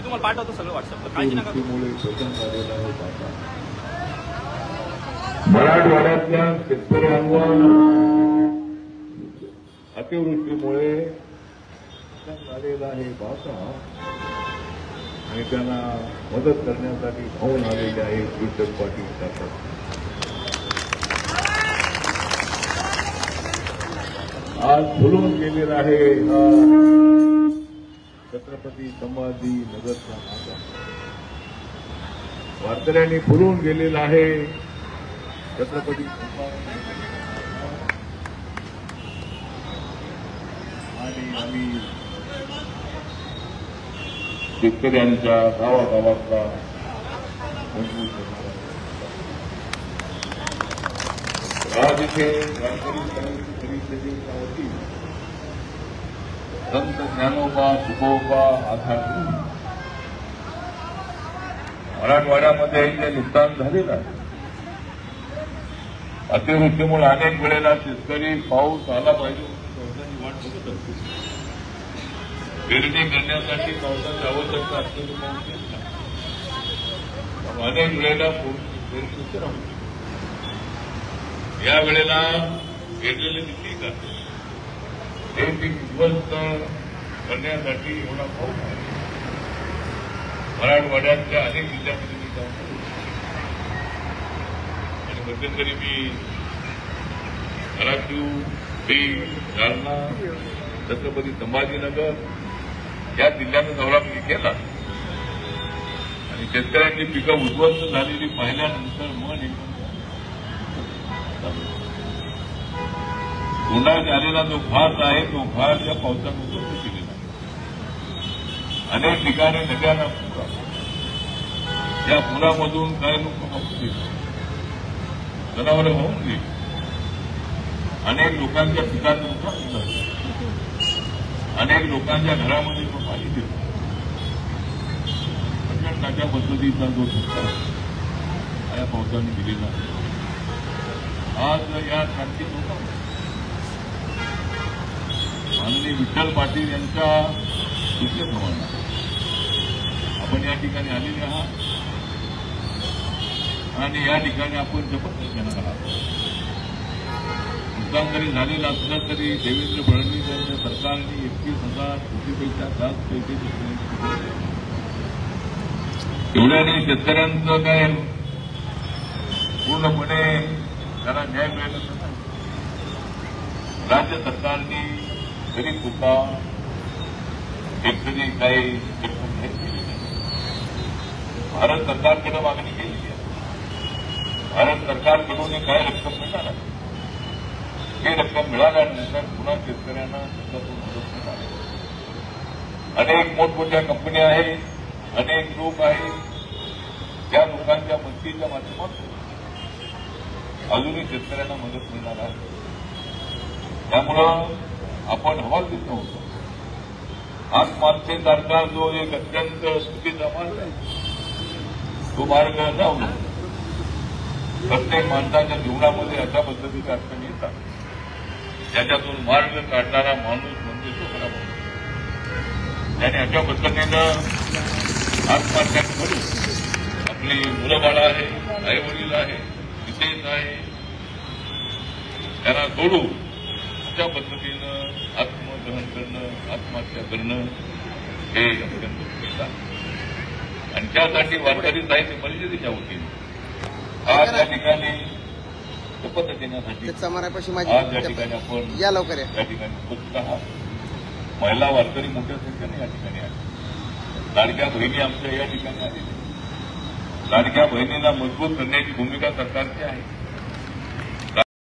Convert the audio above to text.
तुम्हाला पाठवतो सगळं व्हॉट्सअपला, काळजी नका करू. मराठवाड्यातल्या शेतकऱ्यांवर अतिवृष्टीमुळे झालेला हे पावसा आणि त्यांना मदत करण्यासाठी धावून आलेले आहे विठ्ठल पाटील ठाकरे. आज फुलून गेलेला आहे छत्रपती संभाजीनगरचा नाका. वारकऱ्यांनी फुलून गेलेला आहे छत्रपती आणि आम्ही शेतकऱ्यांच्या गावागावातला आज इथे वारकरी परिषदेच्या वतीने संत ज्ञानोबा तुकोबा आधार मराठवाड्यामध्ये जे नुकसान झालेलं आहे, अतिवृष्टीमुळे अनेक वेळेला शेतकरी पाऊस आला पाहिजे पावसाची वाट बघत असतो. पेरणी करण्यासाठी पावसाची आवश्यकता असलेली पाऊस येत नाही. अनेक वेळेला पेरणी उशिरा होते. या वेळेला पेरलेले किती का हे पीक उद्ध्वस्त करण्यासाठी एवढा पाऊस आहे. मराठवाड्यातल्या अनेक जिल्ह्यामध्ये मी जाऊन आणि मध्यंतरी मी धाराशिव, बीड, जालना, छत्रपती संभाजीनगर या जिल्ह्यांचा दौरा मी केला आणि शेतकऱ्यांची पिकं उद्ध्वस्त झालेली पाहिल्यानंतर मन एकदम तोंडात आलेला जो घास आहे तो घास या पावसानं उद्ध्वस्त केलेला आहे. अनेक ठिकाणी नद्यांना पूर आला. या पुरामधून काही लोक वाहून गेले, जनावरं वाहून गेली, अनेक लोकांच्या पिकाचं नुकसान झालं, अनेक लोकांच्या घरामध्ये पाणी गेलं. प्रचंडाच्या पद्धतीचा जो धक्का या पावसाने दिलेला आहे. आज या शांती लोक माननीय विठ्ठल पाटील यांच्या सूचनेप्रमाणे आपण या ठिकाणी आलेले आहात आणि या ठिकाणी आपण शपथ घेणार आहात. नुकसान जरी झालेलं असलं तरी देवेंद्र फडणवीस यांच्या सरकारने 21,000 कोटीपेक्षा जास्त पैसे एवढ्याने शेतकऱ्यांचं काय पूर्णपणे त्याला न्याय मिळाला नाही. राज्य सरकारने तरी सुद्धा शेतकरी काही रक्कम केली नाही. भारत सरकारकडे मागणी केली आहे. भारत सरकारकडून काही रक्कम मिळणार आहे. ही रक्कम मिळाल्यानंतर पुन्हा शेतकऱ्यांना त्याच्यातून मदत मिळणार आहे. अनेक मोठमोठ्या कंपन्या आहेत, अनेक लोक आहेत, त्या लोकांच्या मदतीच्या माध्यमातून अजूनही शेतकऱ्यांना मदत मिळणार आहे. त्यामुळं आपण हवालदिल नव्हतो. आत्महत्येसारखा जो एक अत्यंत चुकीचा मार्ग आहे तो मार्ग जाऊ नये. प्रत्येक माणसाच्या जीवनामध्ये अशा पद्धतीच्या अडचणी येतात, त्याच्यातून मार्ग काढणारा माणूस म्हणजे तो खरा माणूस. त्याने अशा पद्धतीनं आत्महत्या करून आपली मुलं बाळ आहे, आई वडील आहे, विशेष आहे, त्यांना सोडून अशा पद्धतीनं आत्मदहन करणं, आत्महत्या करणं हे अत्यंत चुकीचं आहे. आणि त्यासाठी वारकरी साहित्य परिषदेच्या वतीने आज या ठिकाणी शपथ घेण्यासाठी आज या ठिकाणी आपण या ठिकाणी उपस्थित आहात. महिला वारकरी मोठ्या संख्येने या ठिकाणी आहेत. लाडक्या बहिणी आमच्या या ठिकाणी आलेल्या. लाडक्या बहिणीला मजबूत करण्याची भूमिका सरकारची आहे.